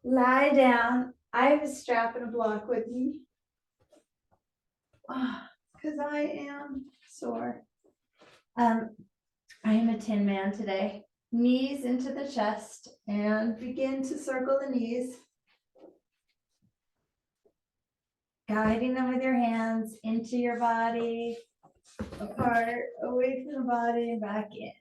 Lie down. I have a strap and a block with me because I am sore. I am a Tin Man today. Knees into the chest and begin to circle the knees. Guiding them with your hands into your body, apart, away from the body, and back in.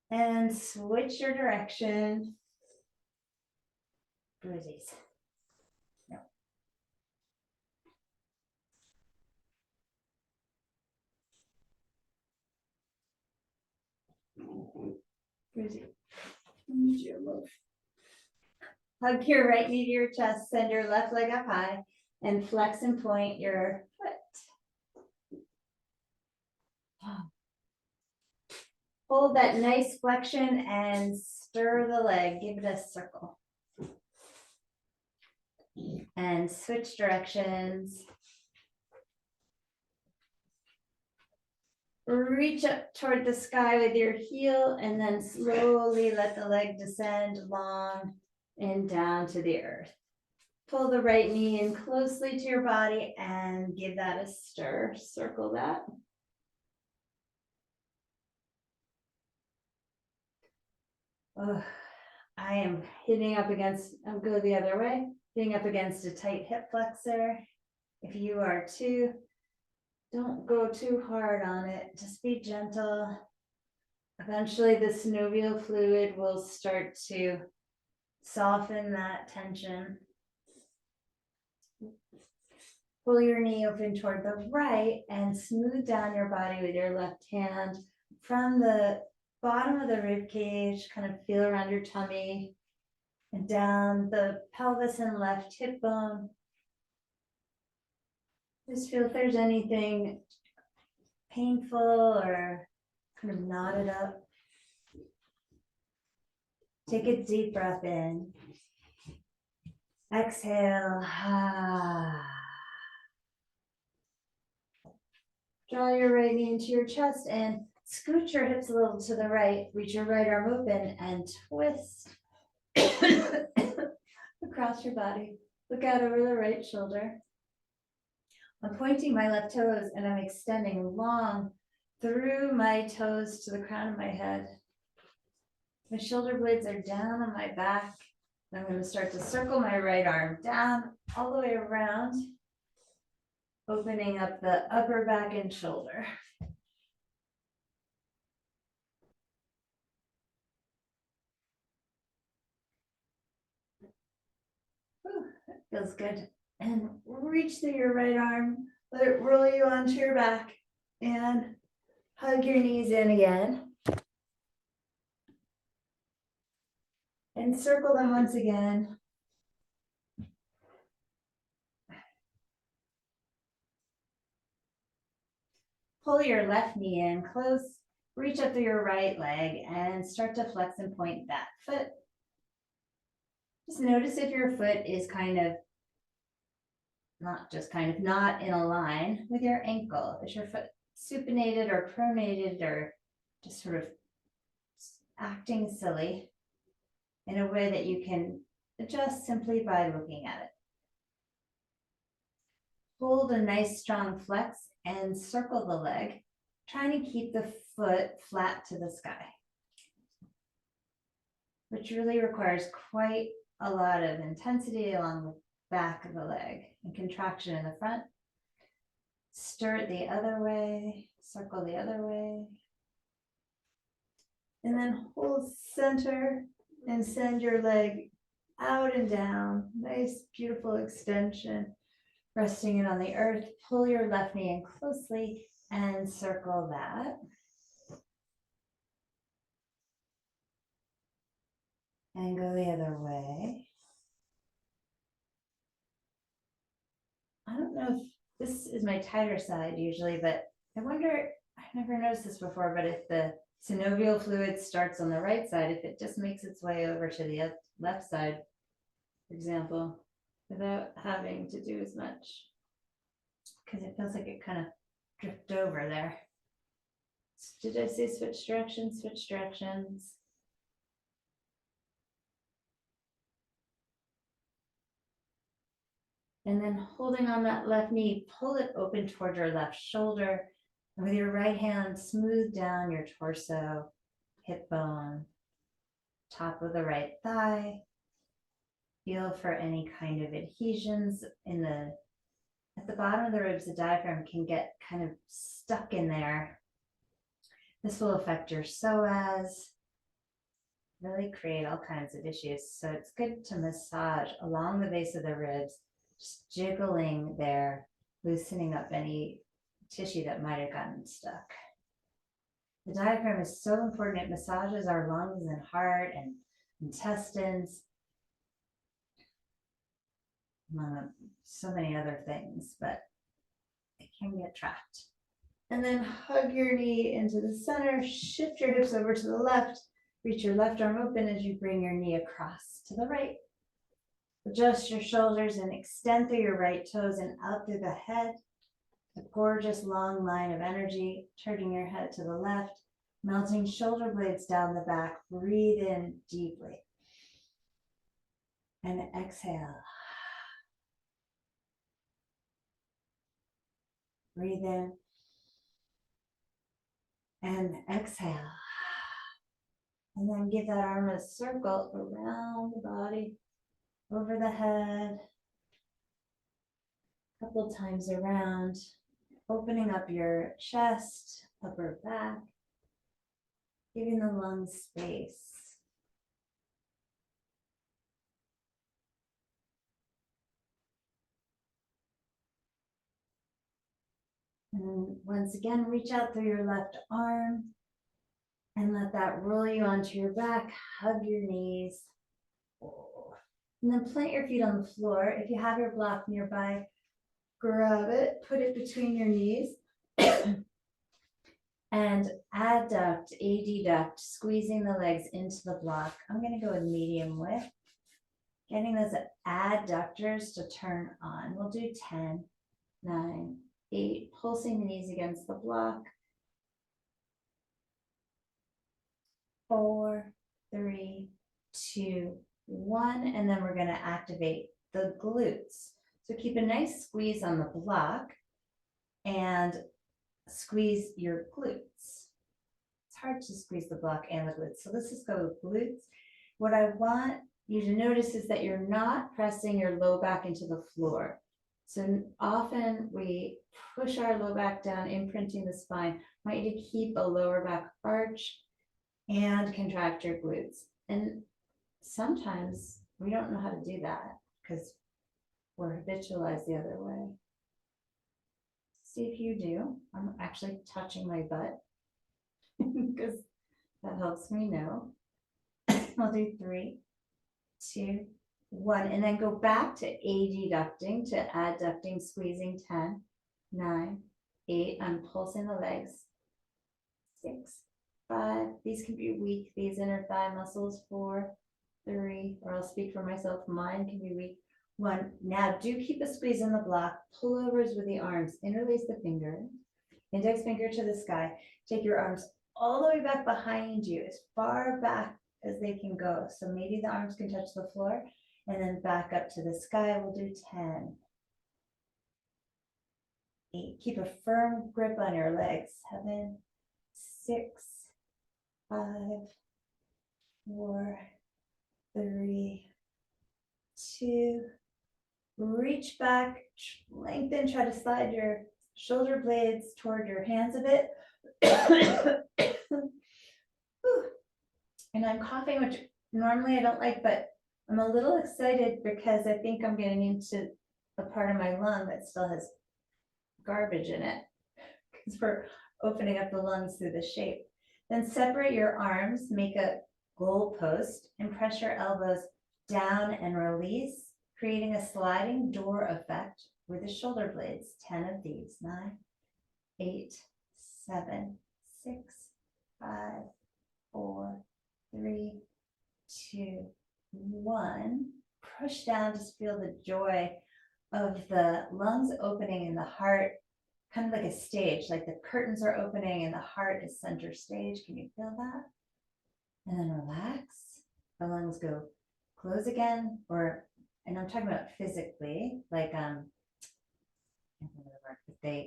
And switch your direction. Bruises. No. Bruising. Hug your right knee to your chest, send your left leg up high, and flex and point your foot. Hold that nice flexion and stir the leg, give it a circle. And switch directions. Reach up toward the sky with your heel and then slowly let the leg descend long and down to the earth. Pull the right knee in closely to your body and give that a stir. Circle that. Oh, I am hitting up against, I'll go the other way, hitting up against a tight hip flexor. If you are too, don't go too hard on it. Just be gentle. Eventually the synovial fluid will start to soften that tension. Pull your knee open toward the right and smooth down your body with your left hand from the bottom of the rib cage, kind of feel around your tummy and down the pelvis and left hip bone. Just feel if there's anything painful or kind of knotted up. Take a deep breath in. Exhale. Draw your right knee into your chest and scoot your hips a little to the right. Reach your right arm open and twist across your body. Look out over the right shoulder. I'm pointing my left toes and I'm extending long through my toes to the crown of my head. My shoulder blades are down on my back. I'm going to start to circle my right arm down all the way around, opening up the upper back and shoulder. Whew, that feels good. And reach through your right arm, let it roll you onto your back, and hug your knees in again. And circle them once again. Pull your left knee in close, reach up through your right leg and start to flex and point that foot. Just notice if your foot is kind of, not just kind of, not in a line with your ankle. Is your foot supinated or pronated or just sort of acting silly in a way that you can adjust simply by looking at it. Hold a nice strong flex and circle the leg, trying to keep the foot flat to the sky, which really requires quite a lot of intensity along the back of the leg and contraction in the front. Stir it the other way, circle the other way, and then hold center and send your leg out and down. Nice, beautiful extension. Resting it on the earth, pull your left knee in closely and circle that. And go the other way. I don't know if this is my tighter side usually, but I wonder, I've never noticed this before, but if the synovial fluid starts on the right side, if it just makes its way over to the left side, for example, without having to do as much. Because it feels like it kind of drift over there. Did I say switch directions? Switch directions. And then holding on that left knee, pull it open toward your left shoulder. And with your right hand, smooth down your torso, hip bone, top of the right thigh. Feel for any kind of adhesions at the bottom of the ribs. The diaphragm can get kind of stuck in there. This will affect your psoas, really create all kinds of issues. So it's good to massage along the base of the ribs, just jiggling there, loosening up any tissue that might have gotten stuck. The diaphragm is so important. It massages our lungs and heart and intestines, among so many other things, but it can get trapped. And then hug your knee into the center, shift your hips over to the left, reach your left arm open as you bring your knee across to the right. Adjust your shoulders and extend through your right toes and out through the head. A gorgeous long line of energy, turning your head to the left, melting shoulder blades down the back. Breathe in deeply. And exhale. Breathe in. And exhale. And then give that arm a circle around the body, over the head, a couple times around, opening up your chest, upper back, giving the lungs space. And once again, reach out through your left arm and let that roll you onto your back. Hug your knees. And then plant your feet on the floor. If you have your block nearby, grab it, put it between your knees. And adduct, squeezing the legs into the block. I'm going to go with medium width. Getting those adductors to turn on. We'll do 10, 9, 8, pulsing the knees against the block. 4, 3, 2, 1, and then we're going to activate the glutes. So keep a nice squeeze on the block and squeeze your glutes. It's hard to squeeze the block and the glutes. So let's just go with glutes. What I want you to notice is that you're not pressing your low back into the floor. So often we push our low back down, imprinting the spine. I want you to keep a lower back arch and contract your glutes. And sometimes we don't know how to do that because we're habitualized the other way. See if you do. I'm actually touching my butt because that helps me know. I'll do 3, 2, 1, and then go back to adducting, to adducting, squeezing. 10, 9, 8. I'm pulsing the legs. 6, 5. These can be weak, these inner thigh muscles. 4, 3, or I'll speak for myself, mine can be weak. 1. Now do keep a squeeze in the block. Pullovers with the arms. Interlace the fingers. Index finger to the sky. Take your arms all the way back behind you, as far back as they can go. So maybe the arms can touch the floor, and then back up to the sky. We'll do 10, 8. Keep a firm grip on your legs. 7, 6, 5, 4, 3, 2. Reach back, lengthen, try to slide your shoulder blades toward your hands a bit. And I'm coughing, which normally I don't like, but I'm a little excited because I think I'm getting into a part of my lung that still has garbage in it, because we're opening up the lungs through the shape. Then separate your arms, make a goal post, and press your elbows down and release, creating a sliding door effect with the shoulder blades. 10 of these. 9, 8, 7, 6, 5, 4, 3, 2, 1. Push down, just feel the joy of the lungs opening and the heart kind of like a stage, like the curtains are opening and the heart is center stage. Can you feel that? And then relax. The lungs go close again, and I'm talking about physically, like I can't remember the word, but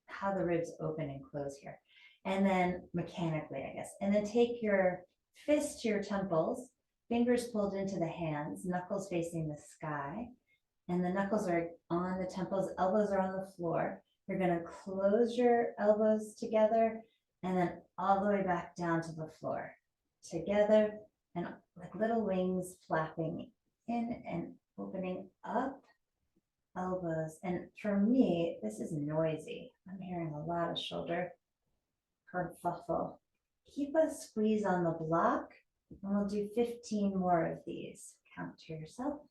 how the ribs open and close here. And then mechanically, I guess. And then take your fist to your temples, fingers pulled into the hands, knuckles facing the sky. And the knuckles are on the temples, elbows are on the floor. You're going to close your elbows together and then all the way back down to the floor. Together, and like little wings flapping in and opening up, elbows. And for me, this is noisy. I'm hearing a lot of shoulder kerfuffle. Keep a squeeze on the block, and we'll do 15 more of these. Count to yourself.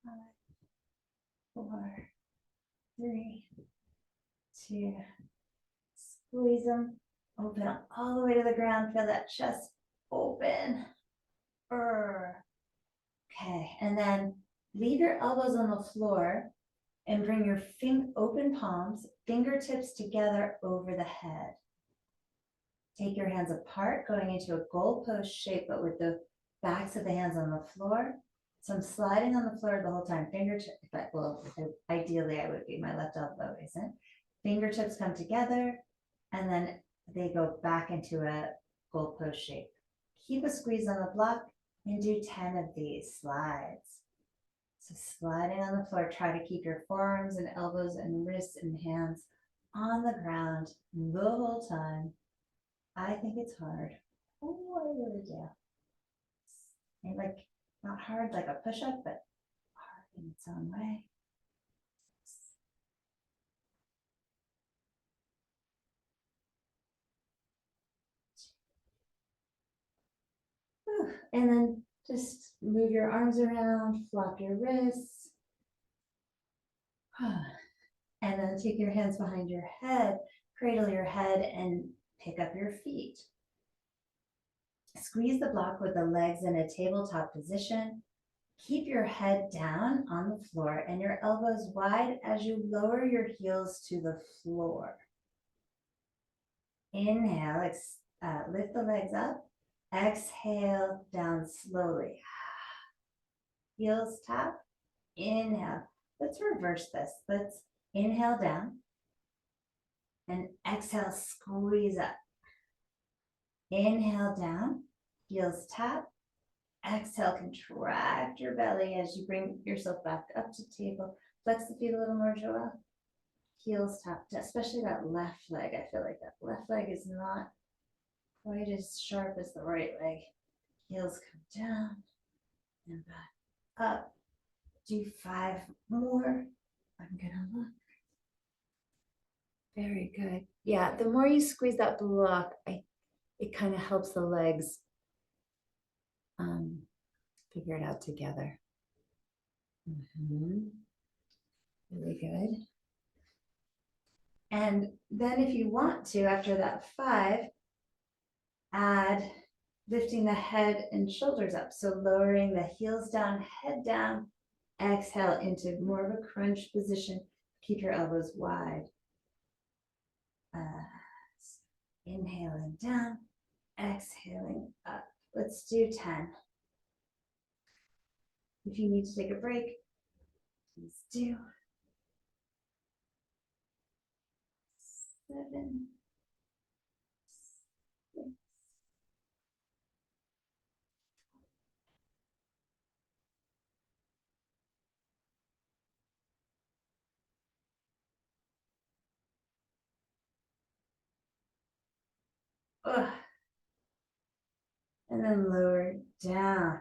Five, 4, 3, 2, squeeze them, open all the way to the ground, feel that chest open. Okay, and then leave your elbows on the floor and bring your open palms, fingertips together over the head. Take your hands apart, going into a goalpost shape, but with the backs of the hands on the floor. So I'm sliding on the floor the whole time. Fingertips, well, ideally I would be, my left elbow isn't. Fingertips come together, and then they go back into a goalpost shape. Keep a squeeze on the block and do 10 of these slides. So sliding on the floor, try to keep your forearms and elbows and wrists and hands on the ground the whole time. I think it's hard. Oh, I really do. And like, not hard like a push-up, but hard in its own way. And then just move your arms around, flop your wrists. And then take your hands behind your head, cradle your head, and pick up your feet. Squeeze the block with the legs in a tabletop position. Keep your head down on the floor and your elbows wide as you lower your heels to the floor. Inhale, lift the legs up. Exhale, down slowly. Heels tap. Inhale. Let's reverse this. Let's inhale down and exhale, squeeze up. Inhale down, heels tap. Exhale, contract your belly as you bring yourself back up to table. Flex the feet a little more, Joelle. Heels tap, especially that left leg. I feel like that left leg is not quite as sharp as the right leg. Heels come down and back up. Do 5 more. I'm gonna look. Very good. Yeah, the more you squeeze that block, it kind of helps the legs figure it out together. Really good. And then if you want to, after that 5, add lifting the head and shoulders up. So lowering the heels down, head down, exhale into more of a crunch position. Keep your elbows wide. Inhaling down, exhaling up. Let's do 10. If you need to take a break, please do. 7, 6. Ugh. And then lower down.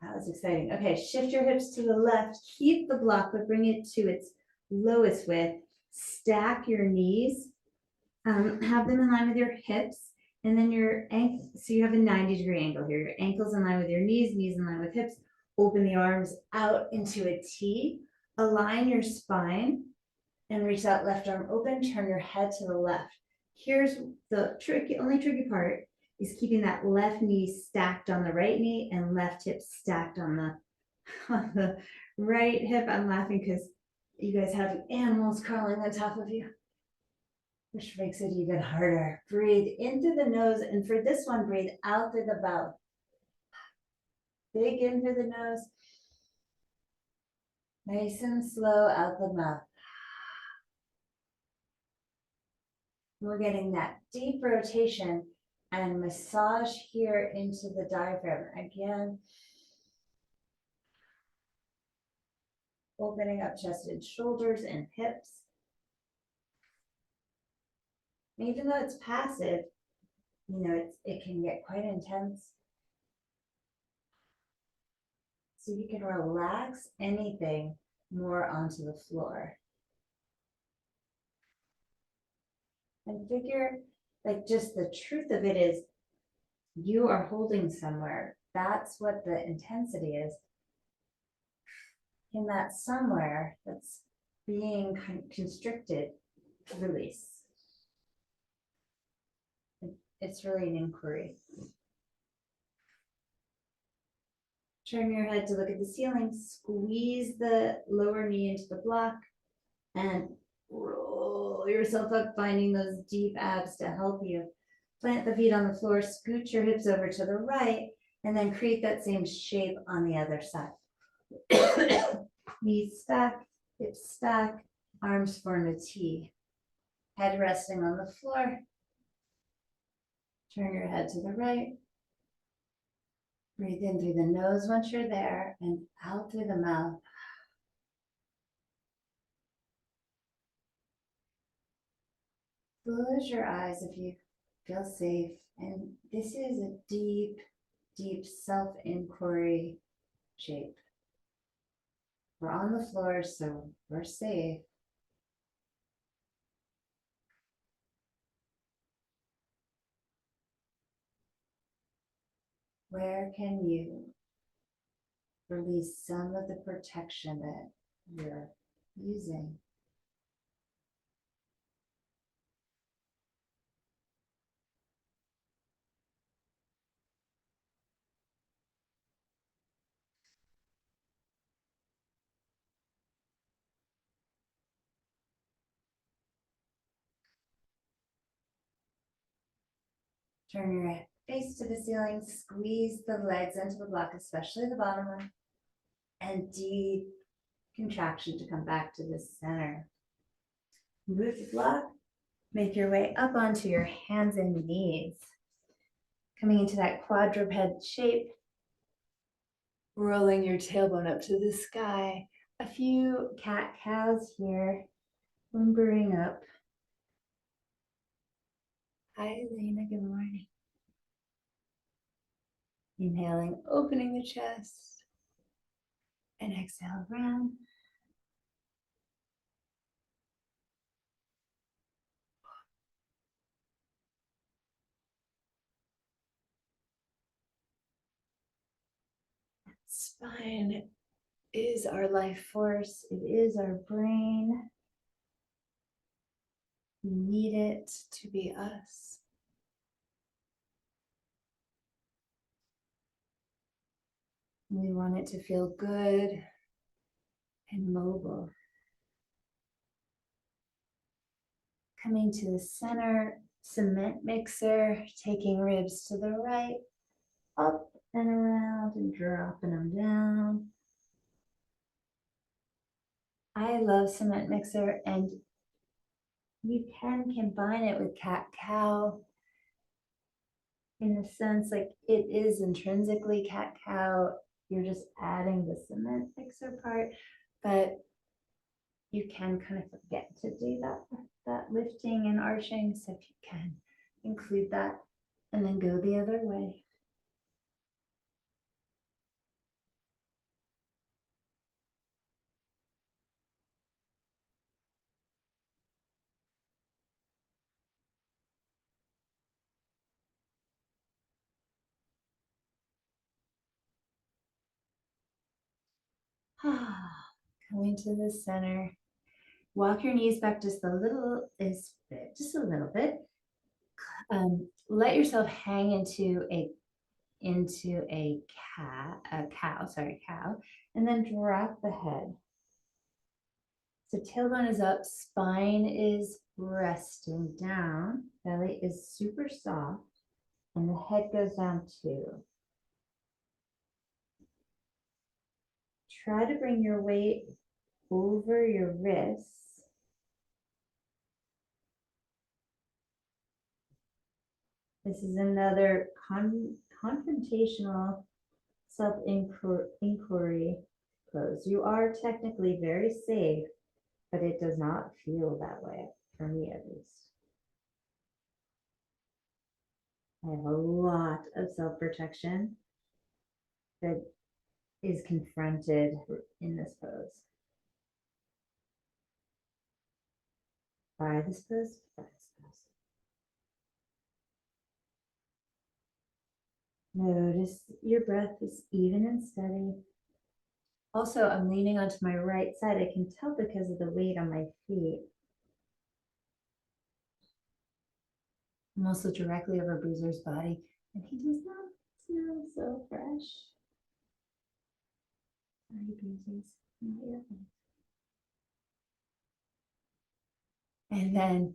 That was exciting. Okay, shift your hips to the left. Keep the block, but bring it to its lowest width. Stack your knees. Have them in line with your hips. And then your ankle, so you have a 90-degree angle here. Your ankles in line with your knees in line with hips. Open the arms out into a T. Align your spine. And reach that left arm open, turn your head to the left. Here's the only tricky part is keeping that left knee stacked on the right knee and left hip stacked on the right hip. I'm laughing because you guys have animals crawling on top of you, which makes it even harder. Breathe in through the nose, and for this one, breathe out through the mouth. Big in through the nose. Nice and slow out the mouth. We're getting that deep rotation and massage here into the diaphragm. Again, opening up chest and shoulders and hips. And even though it's passive, it can get quite intense. So you can relax anything more onto the floor. And figure, like, just the truth of it is you are holding somewhere. That's what the intensity is. In that somewhere that's being constricted, release. It's really an inquiry. Turn your head to look at the ceiling, squeeze the lower knee into the block, and roll yourself up, finding those deep abs to help you. Plant the feet on the floor, scoot your hips over to the right, and then create that same shape on the other side. Knees stack, hips stack, arms form a T. Head resting on the floor. Turn your head to the right. Breathe in through the nose once you're there and out through the mouth. Close your eyes if you feel safe. And this is a deep, deep self-inquiry shape. We're on the floor, so we're safe. Where can you release some of the protection that you're using? Turn your face to the ceiling, squeeze the legs into the block, especially the bottom one, and deep contraction to come back to the center. Move the block, make your way up onto your hands and knees. Coming into that quadruped shape, rolling your tailbone up to the sky. A few cat-cows here, lumbering up. Hi, Elena, good morning. Inhaling, opening the chest, and exhale, round. Spine is our life force. It is our brain. We need it to be us. We want it to feel good and mobile. Coming to the center, cement mixer, taking ribs to the right, up and around and dropping them down. I love cement mixer, and you can combine it with cat-cow in a sense, like it is intrinsically cat-cow. You're just adding the cement mixer part, but you can kind of forget to do that lifting and arching. So if you can include that and then go the other way. Coming to the center, Walk your knees back just a little bit. Let yourself hang into a cow, and then drop the head. So tailbone is up, spine is resting down, belly is super soft, and the head goes down too. Try to bring your weight over your wrists. This is another confrontational self-inquiry pose. You are technically very safe, but it does not feel that way, for me at least. I have a lot of self-protection that is confronted in this pose. By this pose, by this pose. Notice your breath is even and steady. Also, I'm leaning onto my right side. I can tell because of the weight on my feet. I'm also directly over Bruiser's body, and he does not smell so fresh. Sorry, Bruisers, not your fault. And then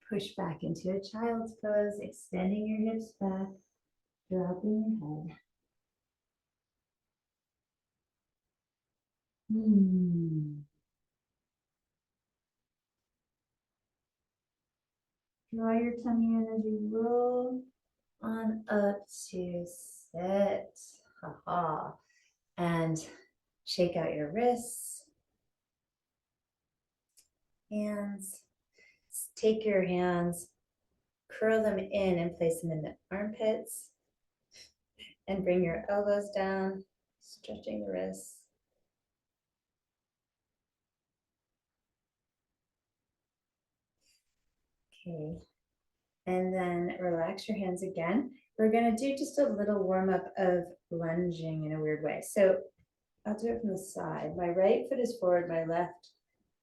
push back into a child's pose, extending your hips back, dropping your head. Draw your tummy in as you roll on up to sit. Ha-ha. And shake out your wrists. Hands. Take your hands, curl them in and place them in the armpits. And bring your elbows down, stretching the wrists. Okay, and then relax your hands again. We're gonna do just a little warm up of lunging in a weird way. So I'll do it from the side. My right foot is forward, my left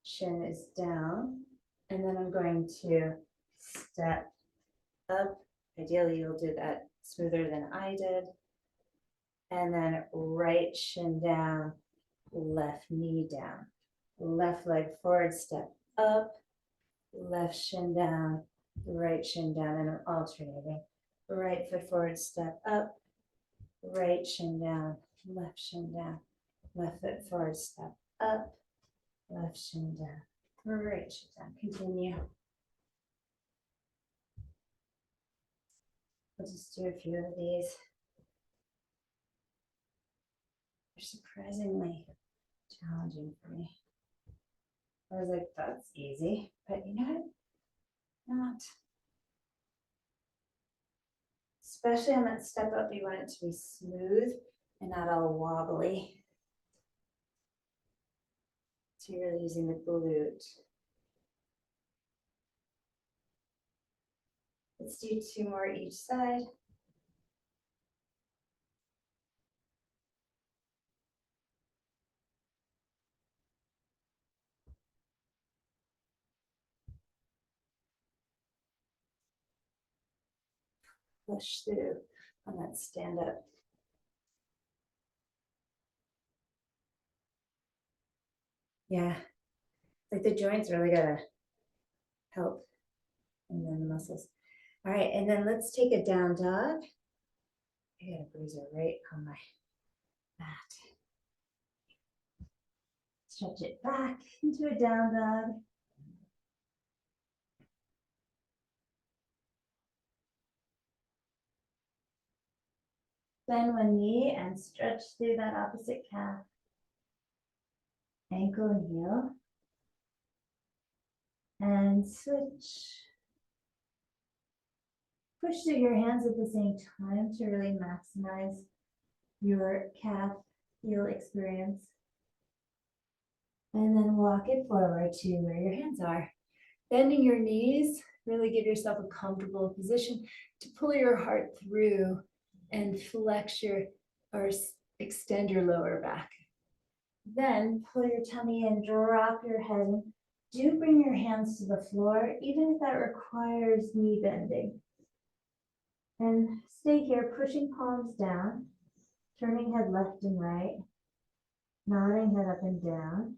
shin is down. And then I'm going to step up. Ideally, you'll do that smoother than I did. And then right shin down, left knee down. Left leg forward, step up. Left shin down, right shin down, and I'm alternating. Right foot forward, step up, right shin down, left shin down, left foot forward, step up, left shin down, right shin down. Continue. I'll just do a few of these. They're surprisingly challenging for me. I was like, that's easy, but you know what? Not. Especially on that step up, you want it to be smooth and not all wobbly. So you're really using the glute. Let's do 2 more each side. Push through on that stand up. Yeah, like the joints really gotta help, and then the muscles. All right, and then let's take a down dog. I got a bruiser right on my mat. Stretch it back into a down dog. Bend one knee and stretch through that opposite calf. Ankle and heel. And switch. Push through your hands at the same time to really maximize your calf heel experience. And then walk it forward to where your hands are. Bending your knees, really give yourself a comfortable position to pull your heart through and flex or extend your lower back. Then pull your tummy and drop your head Do bring your hands to the floor, even if that requires knee bending. And stay here, pushing palms down, turning head left and right, nodding head up and down.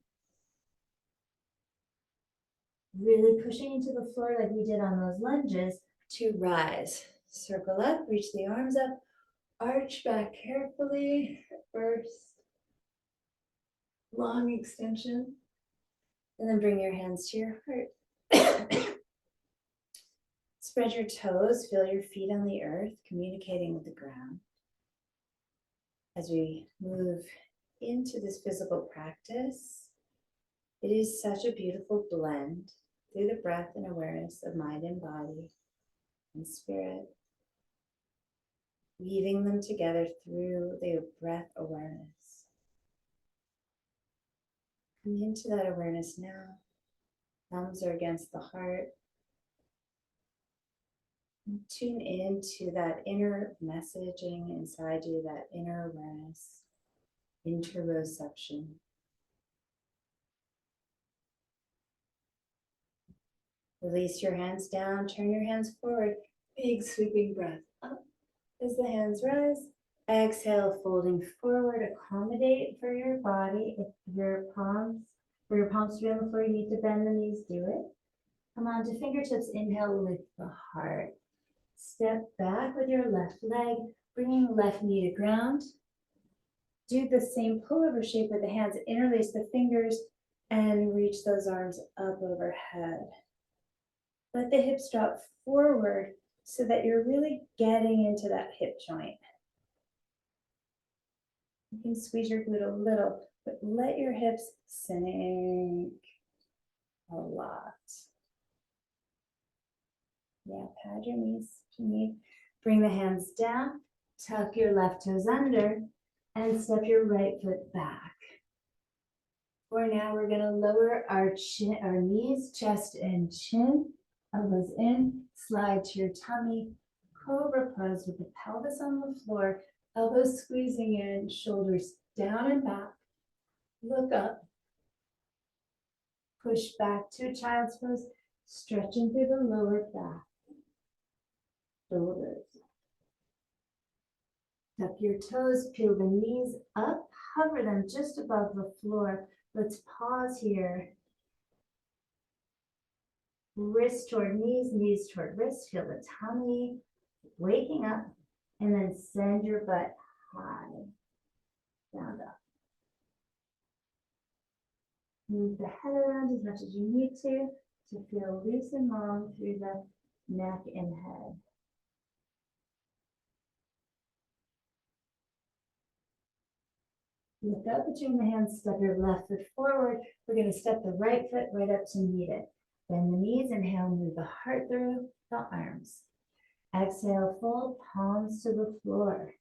Really pushing into the floor like we did on those lunges to rise. Circle up, reach the arms up, arch back carefully. First, long extension. And then bring your hands to your heart. Spread your toes, feel your feet on the earth, communicating with the ground. As we move into this physical practice, it is such a beautiful blend through the breath and awareness of mind and body and spirit, weaving them together through the breath awareness. Come into that awareness now. Thumbs are against the heart. And tune into that inner messaging inside you, that inner awareness, interoception. Release your hands down, turn your hands forward. Big sweeping breath up as the hands rise. Exhale, folding forward, accommodate for your body. If your palms, for your palms to be on the floor, you need to bend the knees, do it. Come on to fingertips, inhale, lift the heart. Step back with your left leg, bringing left knee to ground. Do the same pullover shape with the hands, interlace the fingers, and reach those arms up overhead. Let the hips drop forward so that you're really getting into that hip joint. You can squeeze your glute a little, but let your hips sink a lot. Yeah, pad your knees if you need. Bring the hands down, tuck your left toes under, and step your right foot back. For now, we're going to lower our knees, chest, and chin. Elbows in, slide to your tummy, cobra pose with the pelvis on the floor, elbows squeezing in, shoulders down and back. Look up. Push back to child's pose, stretching through the lower back. Shoulders. Tuck your toes, peel the knees up, hover them just above the floor. Let's pause here. Wrist toward knees, knees toward wrist. Feel the tummy waking up, and then send your butt high, down, up. Move the head around as much as you need to feel loose and long through the neck and head. Look up between the hands, step your left foot forward. We're going to step the right foot right up to meet it. Bend the knees, inhale, move the heart through the arms. Exhale, fold palms to the floor.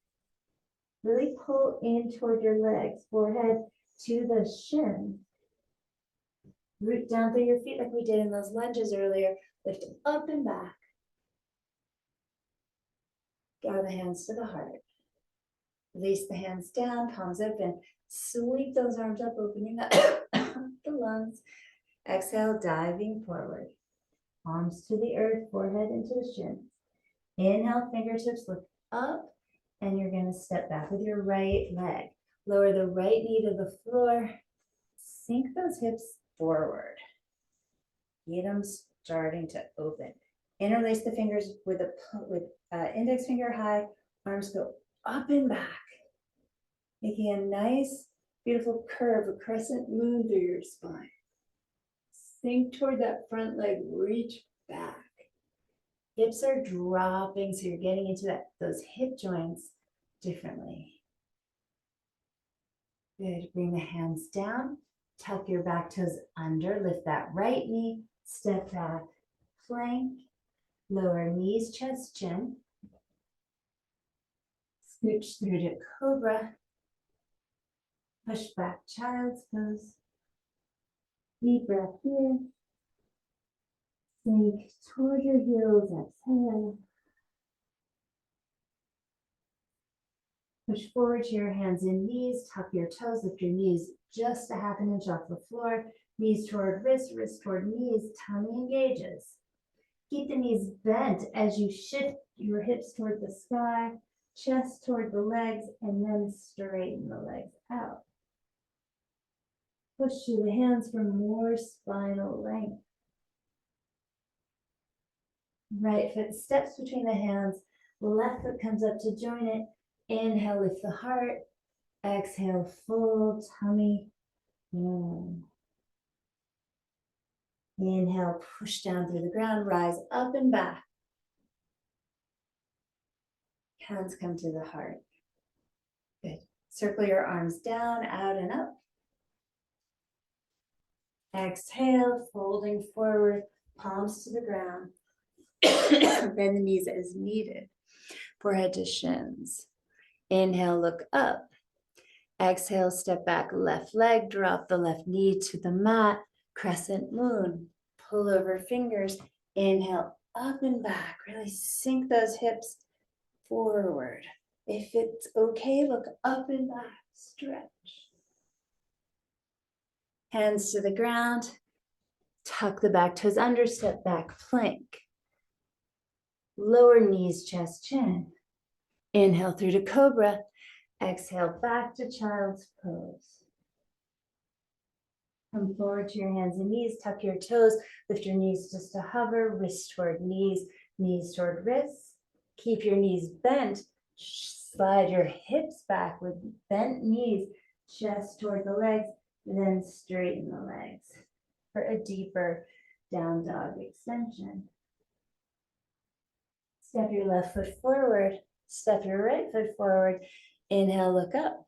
Really pull in toward your legs, forehead to the shins. Root down through your feet like we did in those lunges earlier. Lift up and back. Draw the hands to the heart. Release the hands down, palms open. Sweep those arms up, opening the, the lungs. Exhale, diving forward. Palms to the earth, forehead into the shins. Inhale, fingertips look up, and you're going to step back with your right leg. Lower the right knee to the floor. Sink those hips forward. Get them starting to open. Interlace the fingers with index finger high. Arms go up and back, making a nice, beautiful curve, a crescent moon through your spine. Sink toward that front leg, reach back. Hips are dropping, so you're getting into those hip joints differently. Good. Bring the hands down. Tuck your back toes under. Lift that right knee. Step back. Plank. Lower knees, chest, chin. Scooch through to cobra. Push back, child's pose. Deep breath here. Sink toward your heels. Exhale. Push forward to your hands and knees. Tuck your toes. Lift your knees just a half an inch off the floor. Knees toward wrist, wrist toward knees, tummy engages. Keep the knees bent as you shift your hips toward the sky, chest toward the legs, and then straighten the legs out. Push through the hands for more spinal length. Right foot steps between the hands, left foot comes up to join it. Inhale, lift the heart. Exhale, full tummy. Inhale, push down through the ground, rise up and back. Hands come to the heart. Good. Circle your arms down, out and up. Exhale, folding forward, palms to the ground. Bend the knees as needed. Forehead to shins. Inhale, look up. Exhale, step back, left leg, drop the left knee to the mat. Crescent moon. Pull over fingers. Inhale, up and back. Really sink those hips forward. If it's okay, look up and back. Stretch. Hands to the ground. Tuck the back toes under, step back, plank. Lower knees, chest, chin. Inhale through to cobra. Exhale back to child's pose. Come forward to your hands and knees, tuck your toes, lift your knees just to hover, wrist toward knees, knees toward wrists. Keep your knees bent, slide your hips back with bent knees, chest toward the legs, then straighten the legs for a deeper down dog extension. Step your left foot forward, step your right foot forward. Inhale, look up.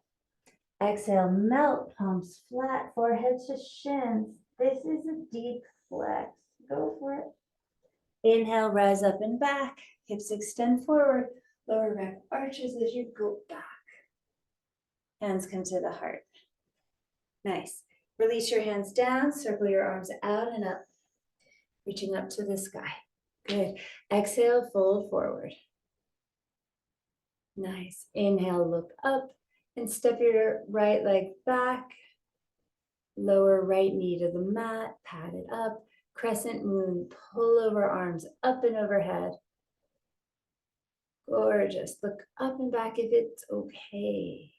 Exhale, melt, palms flat, forehead to shins. This is a deep flex. Go for it. Inhale, rise up and back. Hips extend forward. Lower back arches as you go back. Hands come to the heart. Nice. Release your hands down. Circle your arms out and up. Reaching up to the sky. Good. Exhale, fold forward. Nice. Inhale, look up. And step your right leg back. Lower right knee to the mat. Pat it up. Crescent moon. Pull over arms up and overhead. Gorgeous. Look up and back if it's okay.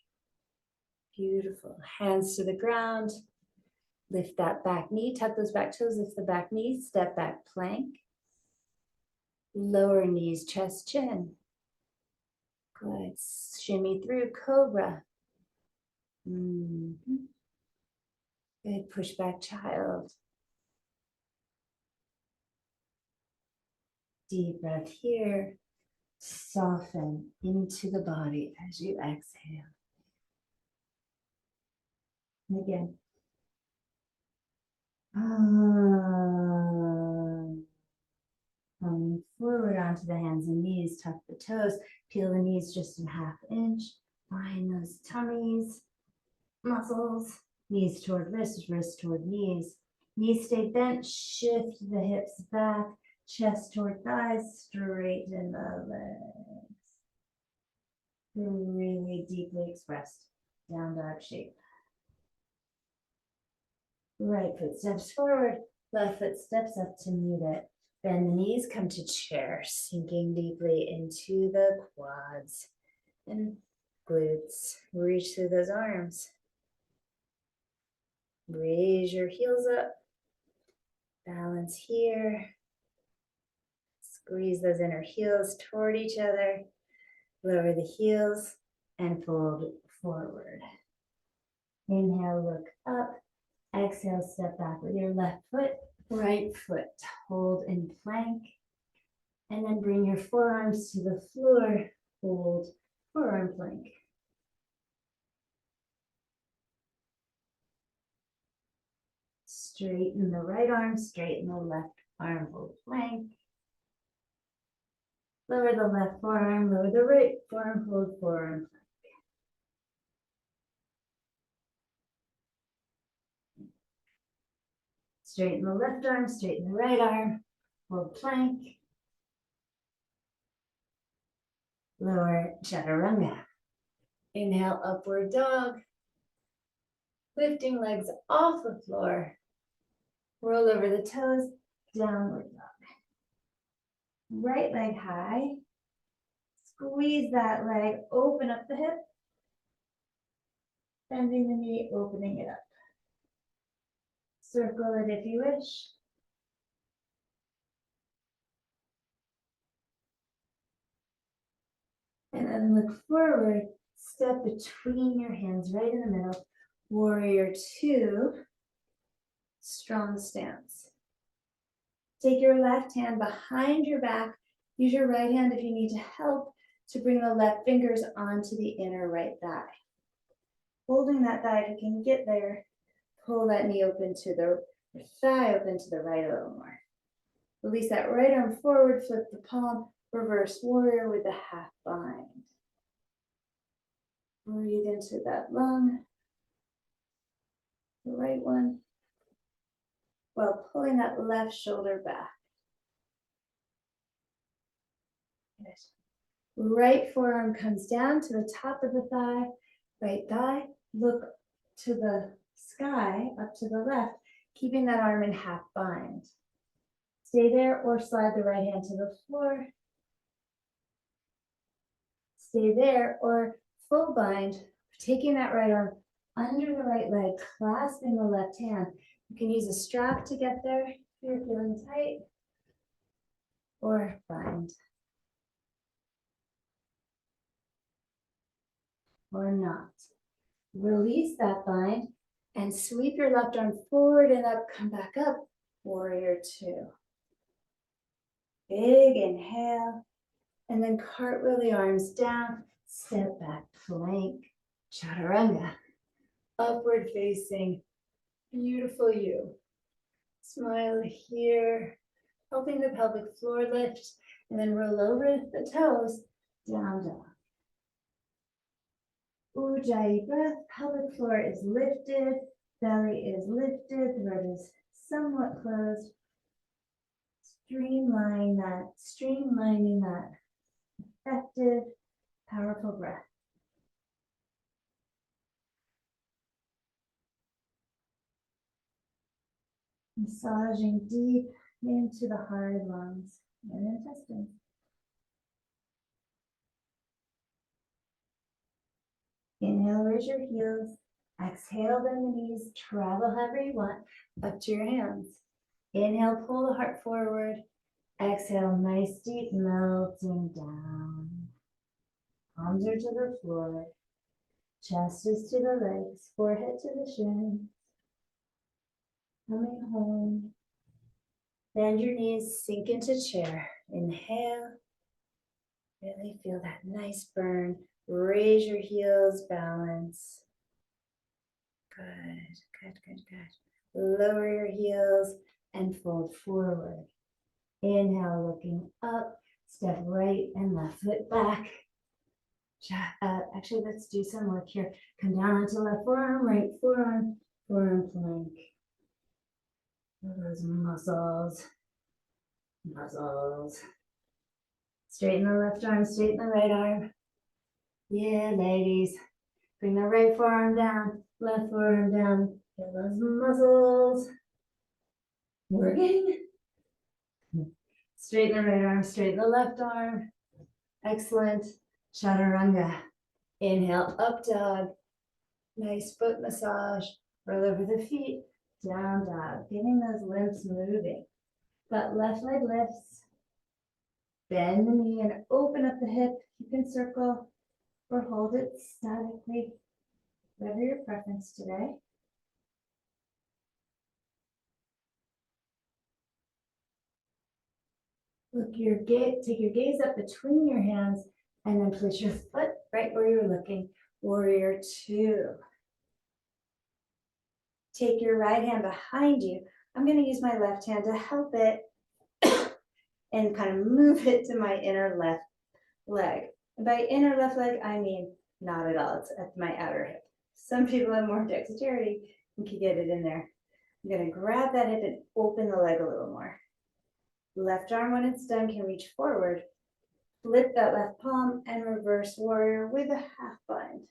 Beautiful. Hands to the ground. Lift that back knee. Tuck those back toes. Lift the back knee. Step back plank. Lower knees, chest, chin. Good. Shimmy through cobra. Good. Push back child. Deep breath here. Soften into the body as you exhale. And again. Coming forward onto the hands and knees. Tuck the toes. Peel the knees just a ½ inch. Find those tummies, muscles. Knees toward wrists, wrists toward knees. Knees stay bent. Shift the hips back. Chest toward thighs. Straighten the legs. Really deeply expressed down dog shape. Right foot steps forward. Left foot steps up to meet it. Bend the knees, come to chair, sinking deeply into the quads and glutes. Reach through those arms. Raise your heels up. Balance here. Squeeze those inner heels toward each other. Lower the heels and fold forward. Inhale, look up. Exhale, step back with your left foot. Right foot, hold in plank, and then bring your forearms to the floor, hold forearm plank. Straighten the right arm, straighten the left arm, hold plank. Lower the left forearm, lower the right forearm, hold forearm plank. Straighten the left arm, straighten the right arm, hold plank. Lower chaturanga. Inhale, upward dog. Lifting legs off the floor. Roll over the toes, downward dog. Right leg high. Squeeze that leg, open up the hip. Bending the knee, opening it up. Circle it if you wish. And then look forward, step between your hands right in the middle. Warrior two, strong stance. Take your left hand behind your back. Use your right hand if you need to help to bring the left fingers onto the inner right thigh. Holding that thigh, if you can get there, pull that knee open to the thigh, open to the right a little more. Release that right arm forward, flip the palm, reverse warrior with a half bind. Breathe into that lung, the right one, while pulling that left shoulder back. Good. Right forearm comes down to the top of the thigh, right thigh, look to the sky, up to the left, keeping that arm in half bind. Stay there or slide the right hand to the floor. Stay there or full bind, taking that right arm under the right leg, clasping the left hand. You can use a strap to get there if you're feeling tight, or bind. Or not. Release that bind and sweep your left arm forward and up, come back up, warrior two. Big inhale, and then cartwheel the arms down, step back, plank, chaturanga. Upward facing, beautiful you. Smile here, helping the pelvic floor lift, and then roll over the toes, down dog. Ujjayi breath, pelvic floor is lifted, belly is lifted, throat is somewhat closed. Streamlining that effective, powerful breath. Massaging deep into the hard lungs and intestines. Inhale, raise your heels. Exhale, bend the knees. Travel however you want, up to your hands. Inhale, pull the heart forward. Exhale, nice deep melting down. Palms are to the floor. Chest is to the legs. Forehead to the shins. Coming home. Bend your knees, sink into chair. Inhale. Really feel that nice burn. Raise your heels, balance. Good, good, good, good. Lower your heels and fold forward. Inhale, looking up. Step right and left foot back. Actually, let's do some work here. Come down onto left forearm, right forearm, forearm plank. Feel those muscles. Straighten the left arm, straighten the right arm. Yeah, ladies. Bring the right forearm down, left forearm down. Feel those muscles. Working. Straighten the right arm, straighten the left arm. Excellent. Chaturanga. Inhale, up dog. Nice foot massage. Roll over the feet. Down dog. Getting those limbs moving. That left leg lifts. Bend the knee and open up the hip. You can circle or hold it statically. Whatever your preference today. Take your gaze up between your hands and then place your foot right where you're looking. Warrior two. Take your right hand behind you. I'm going to use my left hand to help it and kind of move it to my inner left leg. And by inner left leg, I mean not at all. It's at my outer hip. Some people have more dexterity and can get it in there. I'm going to grab that hip and open the leg a little more. Left arm, when it's done, can reach forward. Flip that left palm and reverse warrior with a half bind.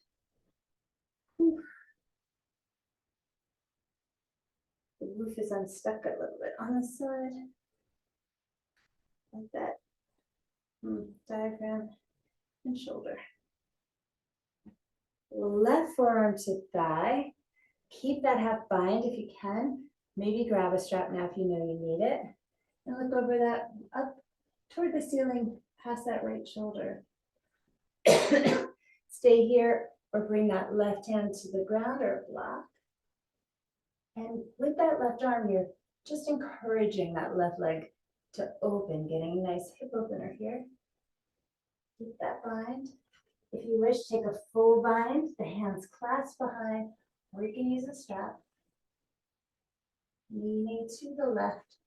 roof is unstuck a little bit on the side. Like that. Diaphragm and shoulder. Left forearm to thigh. Keep that half bind if you can. Maybe grab a strap now if you know you need it. And look over that, up toward the ceiling, past that right shoulder. Stay here or bring that left hand to the ground or block. And with that left arm, you're just encouraging that left leg to open, getting a nice hip opener here. Keep that bind. If you wish, take a full bind, the hands clasp behind, or you can use a strap. Leaning to the left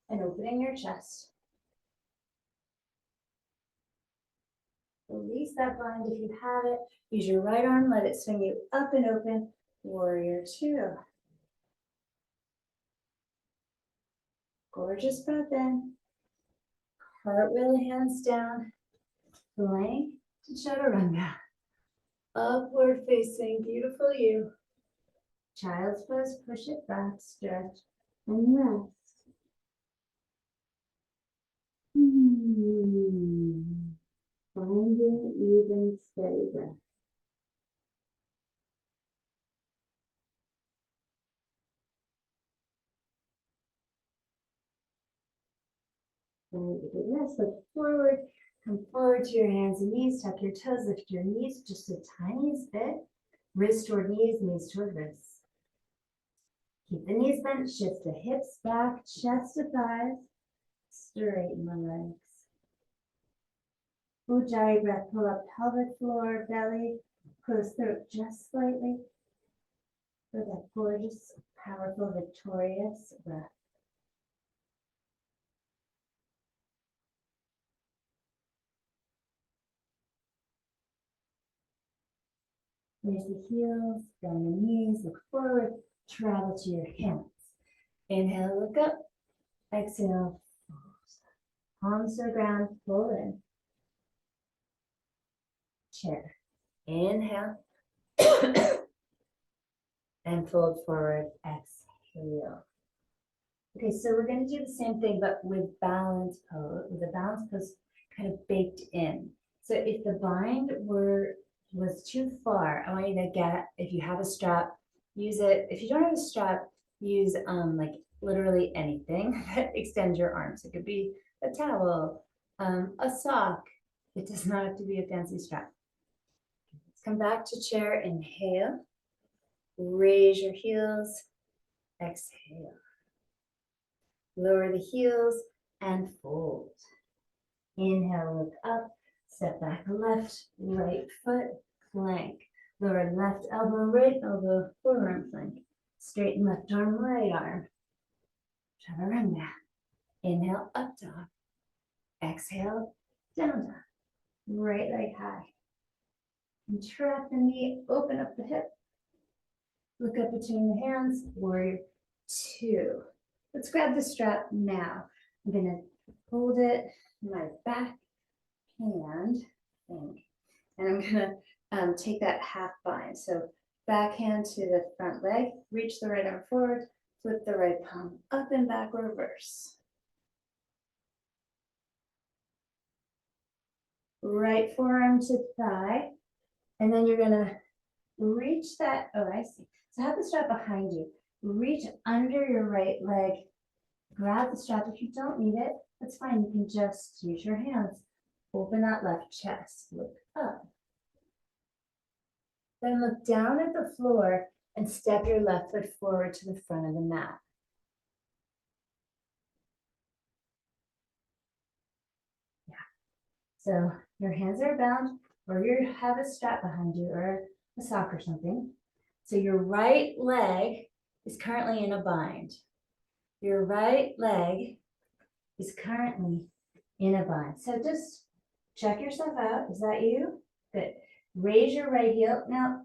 and opening your chest. Release that bind if you have it. Use your right arm, let it swing you up and open. Warrior two. Gorgeous breath in. Cartwheel hands down. Plank to chaturanga. Upward facing, beautiful you. Child's pose, push it back, stretch, and rest. Finding even steady breath. And yes, look forward, come forward to your hands and knees, tuck your toes, lift your knees just the tiniest bit. Wrist toward knees, knees toward wrists. Keep the knees bent, shift the hips back, chest to thighs, straighten the legs. Ujjayi breath, pull up pelvic floor, belly, close throat just slightly. For that gorgeous, powerful, victorious breath. Raise the heels, bend the knees, look forward, travel to your hands. Inhale, look up. Exhale, palms to the ground, pull in. Chair. Inhale. And fold forward, exhale. Okay, so we're going to do the same thing, but with balance pose, with the balance pose kind of baked in. So if the bind was too far, I want you to get, if you have a strap, use it. If you don't have a strap, use like literally anything that extends your arms. It could be a towel, a sock. It does not have to be a fancy strap. Let's come back to chair, inhale. Raise your heels, exhale. Lower the heels and fold. Inhale, look up, step back left, right foot, plank. Lower left elbow, right elbow, forearm plank. Straighten left arm, right arm. Chaturanga. Inhale, up dog. Exhale, down dog. Right leg high. Contract the knee, open up the hip. Look up between the hands, warrior two. Let's grab the strap now. I'm gonna hold it in my back hand, and I'm gonna take that half bind. So back hand to the front leg, reach the right arm forward, flip the right palm up and back, reverse. Right forearm to thigh, and then you're gonna reach that, oh, I see. So have the strap behind you. Reach under your right leg, grab the strap. If you don't need it, that's fine. You can just use your hands. Open that left chest, look up. Then look down at the floor and step your left foot forward to the front of the mat. Yeah. So your hands are bound, or you have a strap behind you, or a sock or something. So your right leg is currently in a bind. Your right leg is currently in a bind. So just check yourself out. Is that you? Good. Raise your right heel. Now,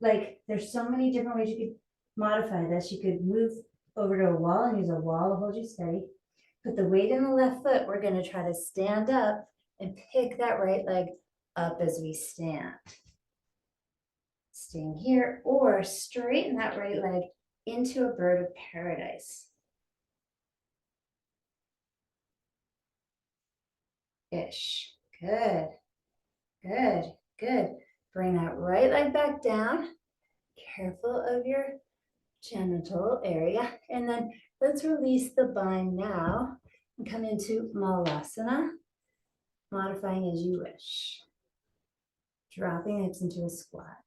like, there's so many different ways you could modify this. You could move over to a wall and use a wall to hold you steady. Put the weight in the left foot. We're going to try to stand up and pick that right leg up as we stand. Staying here, or straighten that right leg into a bird of paradise. Ish. Good, good, good. Bring that right leg back down. Careful of your genital area. And then let's release the bind now and come into Malasana, modifying as you wish. Dropping hips into a squat.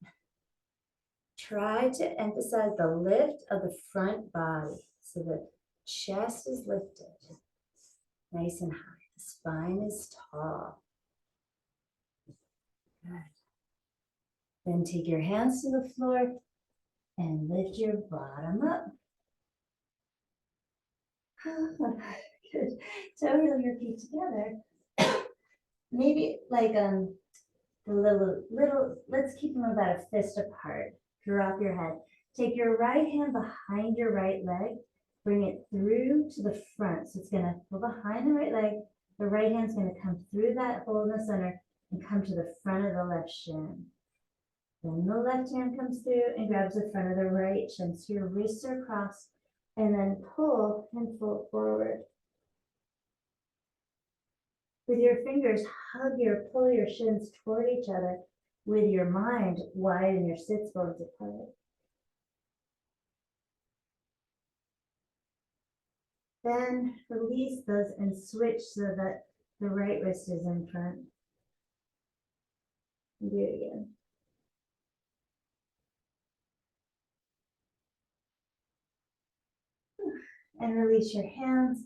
Try to emphasize the lift of the front body so the chest is lifted, nice and high. The spine is tall. Good. Then take your hands to the floor and lift your bottom up. Good. Toe your feet together. Maybe like the little, let's keep them about a fist apart. Drop your head. Take your right hand behind your right leg. Bring it through to the front. So it's going to go behind the right leg. The right hand's going to come through that hole in the center and come to the front of the left shin. Then the left hand comes through and grabs the front of the right shin. So your wrists are crossed. And then pull and fold forward. With your fingers, pull your shins toward each other. With your mind, widen your sits bones apart. Then release those and switch so that the right wrist is in front. And do it again. And release your hands.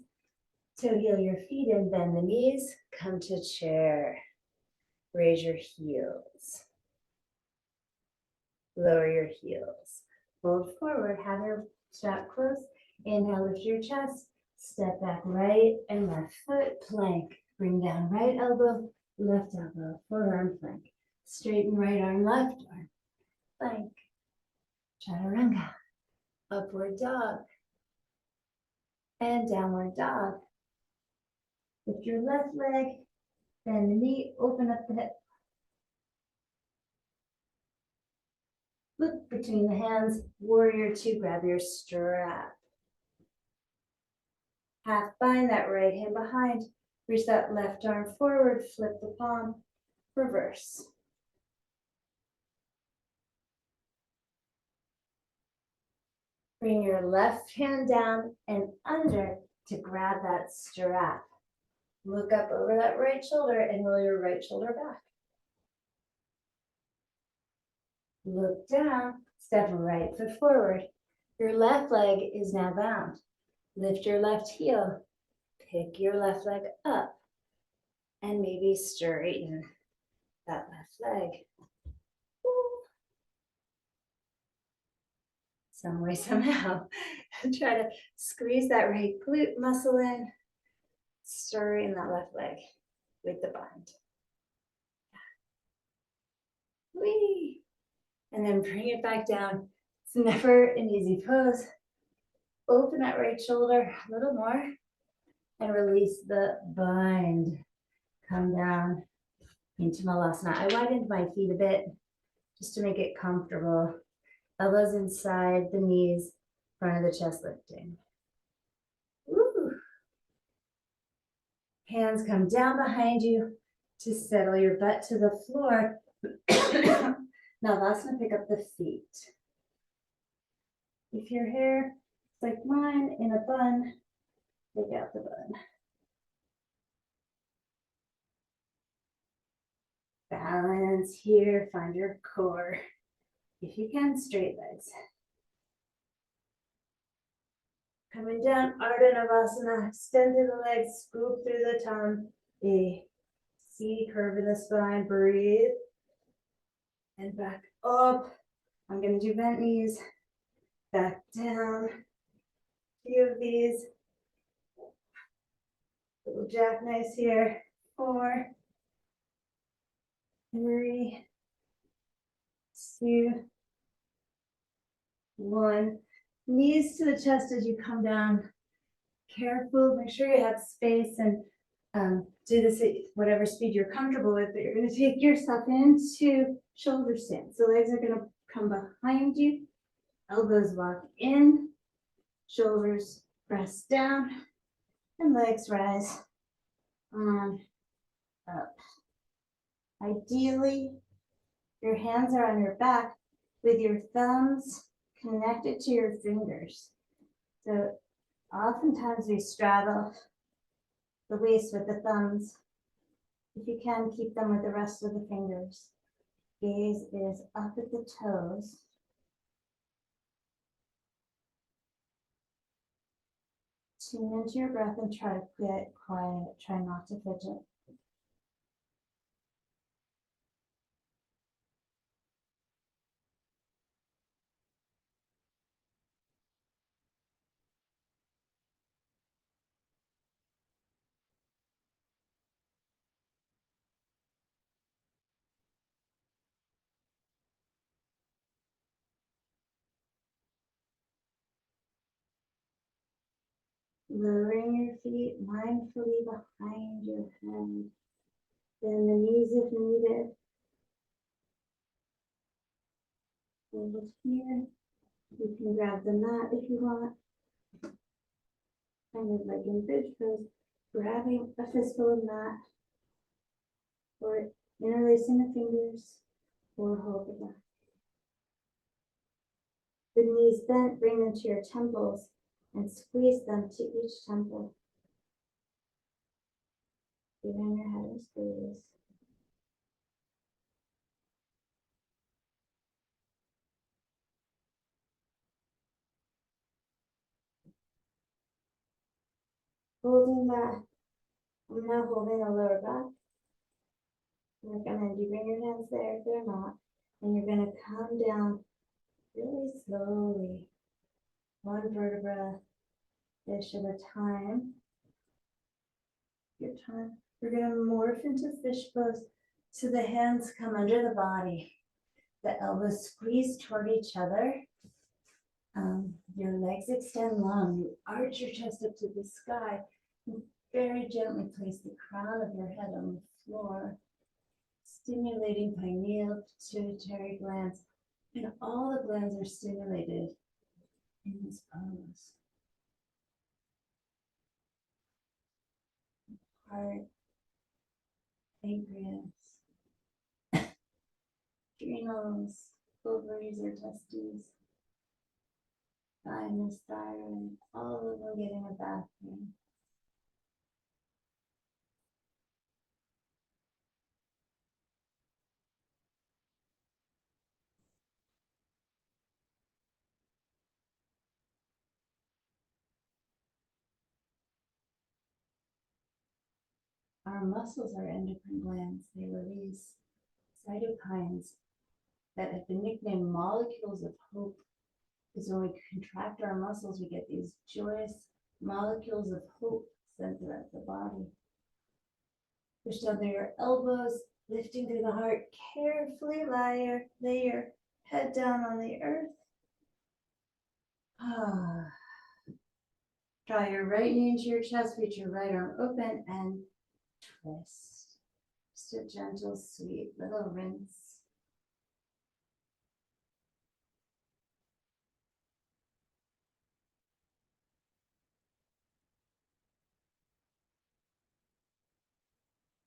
Toe heel your feet and bend the knees. Come to chair. Raise your heels. Lower your heels. Fold forward. Have your strap close. Inhale, lift your chest. Step back right and left foot. Plank. Bring down right elbow, left elbow. Forearm plank. Straighten right arm, left arm. Plank. Chaturanga. Upward dog. And downward dog. Lift your left leg, bend the knee, open up the hip. Look between the hands, warrior two, grab your strap. Half bind that right hand behind, reach that left arm forward, flip the palm, reverse. Bring your left hand down and under to grab that strap. Look up over that right shoulder and roll your right shoulder back. Look down, step right foot forward. Your left leg is now bound. Lift your left heel, pick your left leg up, and maybe straighten that left leg. Some way, somehow. Try to squeeze that right glute muscle in. Straighten that left leg with the bind. Whee! And then bring it back down. It's never an easy pose. Open that right shoulder a little more and release the bind. Come down into Malasana. I widened my feet a bit just to make it comfortable. Elbows inside the knees, front of the chest lifting. Woo. Hands come down behind you to settle your butt to the floor. Now last one, pick up the feet. If your hair is like mine in a bun, take out the bun. Balance here, find your core. If you can, straight legs. Coming down, Ardha Navasana, extend through the legs, scoop through the tongue. A C curve in the spine, breathe. And back up. I'm gonna do bent knees. Back down. Few of these. Little jackknife here. 4, 3, 2, 1. Knees to the chest as you come down. Careful, make sure you have space and do this at whatever speed you're comfortable with, but you're going to take yourself into shoulder stand. So legs are going to come behind you. Elbows walk in, shoulders press down, and legs rise on up. Ideally, your hands are on your back with your thumbs connected to your fingers. So oftentimes we straddle the waist with the thumbs. If you can, keep them with the rest of the fingers. Gaze is up at the toes. Tune into your breath and try to get quiet. Try not to fidget. Lowering your feet mindfully behind your head. Bend the knees if needed. Hold it here. You can grab the mat if you want. Kind of like in bridge pose, grabbing a fistful of mat, or interlacing the fingers, or hold the mat. The knees bent, bring them to your temples and squeeze them to each temple. Giving your head a squeeze. Holding that. I'm now holding the lower back. Recommend you bring your hands there if they're not. And you're going to come down really slowly. One vertebra ish at a time. Your time. We're going to morph into fish pose so the hands come under the body. The elbows squeeze toward each other. Your legs extend long. You arch your chest up to the sky. And very gently place the crown of your head on the floor, stimulating pineal, pituitary glands, and all the glands are stimulated in this pose. Heart, pancreas, adrenals, ovaries or testes, thymus, thyroid, all of them getting a bathroom. Our muscles are endocrine glands. They release cytokines that have been nicknamed molecules of hope, because when we contract our muscles, we get these joyous molecules of hope sent throughout the body. Push down through your elbows, lifting through the heart. Carefully lay your head down on the earth. Draw your right knee into your chest, reach your right arm open, and twist. Just a gentle, sweet little rinse.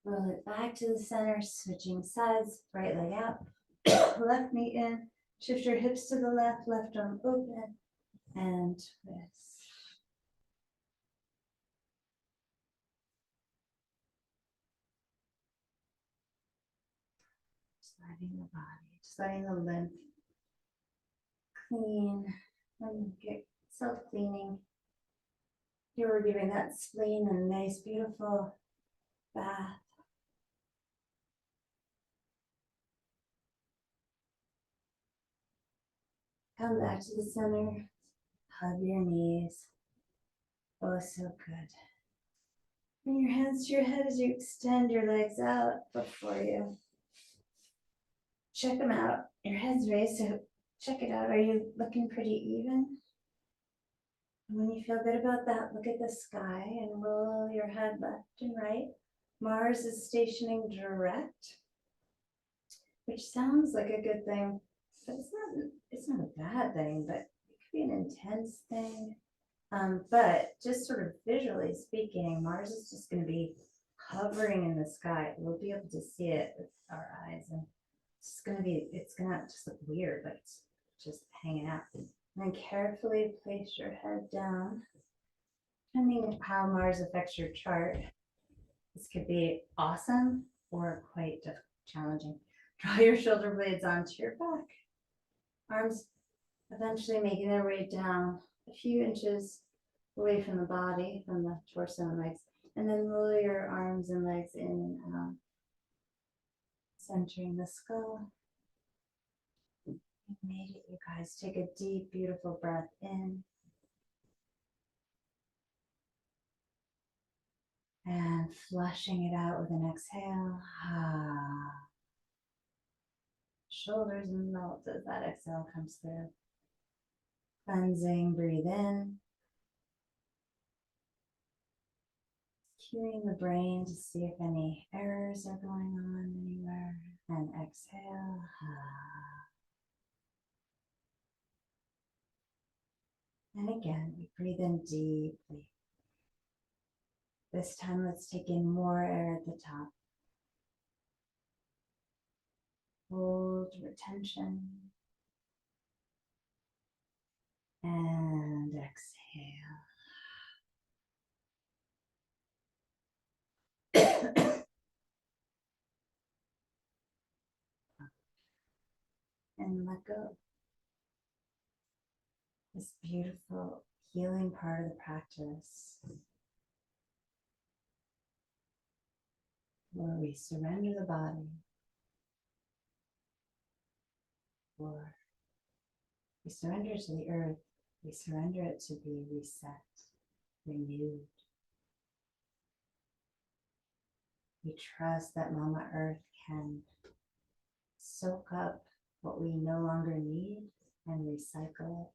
Roll it back to the center, switching sides, right leg out, left knee in, shift your hips to the left, left arm open, and twist. Just letting the body, just letting the lymph clean and get self-cleaning. Here we're giving that spleen a nice, beautiful bath. Come back to the center, hug your knees. Oh, so good. Bring your hands to your head as you extend your legs out before you. Check them out. Your head's raised, so check it out. Are you looking pretty even? When you feel good about that, look at the sky and roll your head left and right. Mars is stationing direct, which sounds like a good thing. but it's not a bad thing, but it could be an intense thing. But just sort of visually speaking, Mars is just going to be hovering in the sky. We'll be able to see it with our eyes, and it's going to just look weird, but it's just hanging out. And then carefully place your head down. Depending on how Mars affects your chart, this could be awesome or quite challenging. Draw your shoulder blades onto your back. Arms eventually making their way down a few inches away from the body, from the torso and legs, and then roll your arms and legs in and out, centering the skull. You made it, you guys. Take a deep, beautiful breath in. And flushing it out with an exhale. Shoulders melt as that exhale comes through. Cleansing, breathe in. Cueing the brain to see if any errors are going on anywhere. And exhale. And again, we breathe in deeply. This time, let's take in more air at the top. Hold retention. And exhale. And let go. This beautiful healing part of the practice, where we surrender the body, or we surrender to the earth, we surrender it to be reset, renewed. We trust that Mama Earth can soak up what we no longer need and recycle it.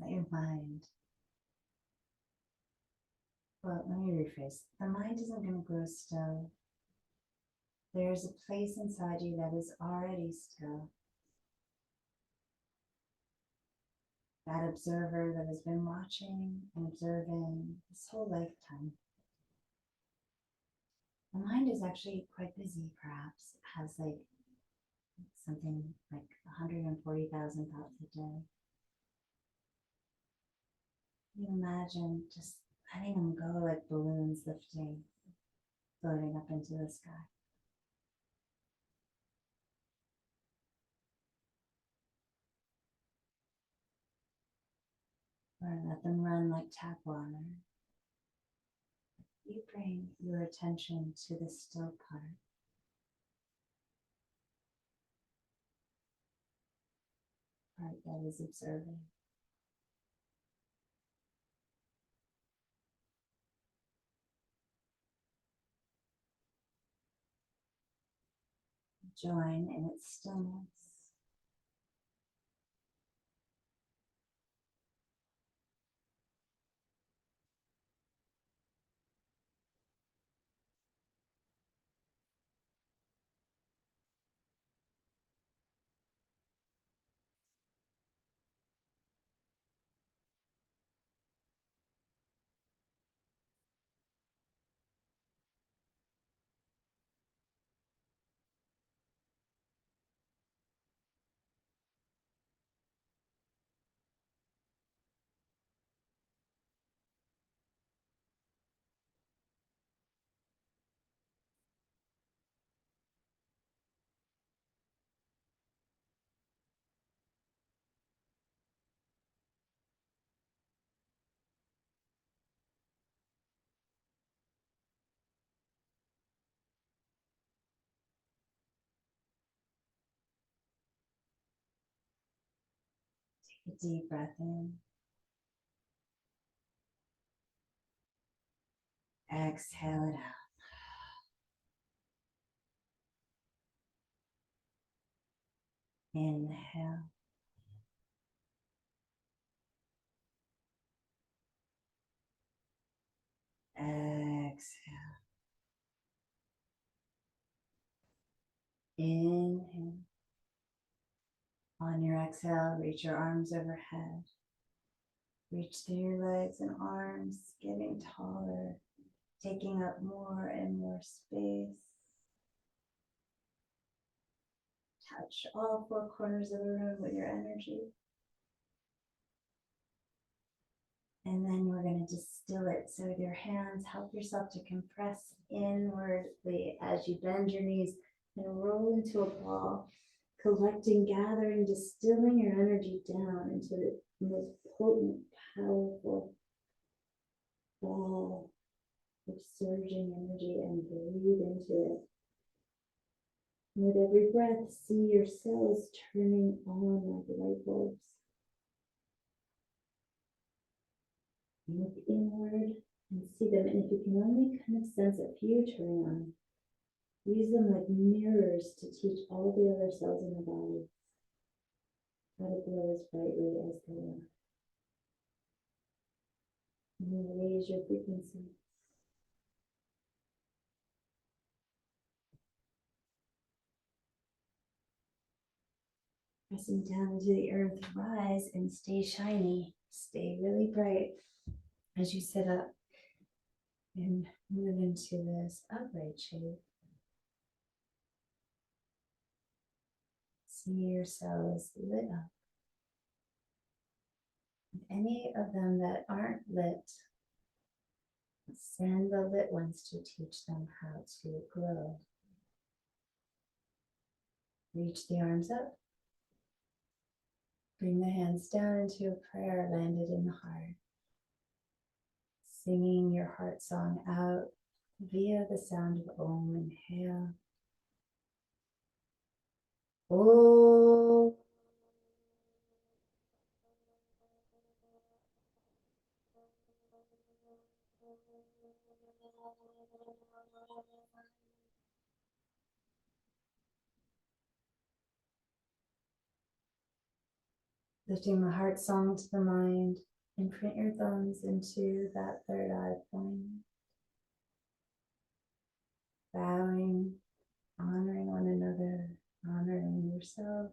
Let your mind, well, let me rephrase. The mind isn't going to grow still. There's a place inside you that is already still. That observer that has been watching and observing this whole lifetime. The mind is actually quite busy, perhaps. It has like something like 140,000 thoughts a day. You imagine just letting them go like balloons lifting, floating up into the sky. Or let them run like tap water. You bring your attention to the still part that is observing. Join in its stillness. A deep breath in. Exhale it out. Inhale. Exhale. Inhale. On your exhale, reach your arms overhead. Reach through your legs and arms, getting taller, taking up more and more space. Touch all four corners of the room with your energy. And then we're going to distill it. So with your hands, help yourself to compress inwardly as you bend your knees and roll into a ball, collecting, gathering, distilling your energy down into the most potent, powerful ball of surging energy, and breathe into it. With every breath, see your cells turning on like light bulbs. Look inward and see them, and if you can only kind of sense a few turning on, use them like mirrors to teach all the other cells in the body how to glow as brightly as they are. And then raise your frequency. Pressing down into the earth, rise and stay shiny. Stay really bright as you sit up and move into this upright shape. See your cells lit up. Any of them that aren't lit, send the lit ones to teach them how to glow. Reach the arms up. Bring the hands down into a prayer landed in the heart. Singing your heart song out via the sound of Om. Inhale. Om. Lifting the heart song to the mind, imprint your thumbs into that third eye point. Bowing, honoring one another, honoring yourself.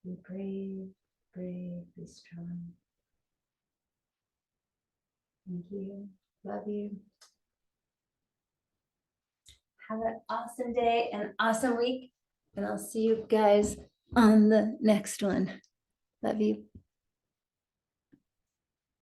Be brave, brave, be strong. Thank you. Love you. Have an awesome day and awesome week. And I'll see you guys on the next one. Love you.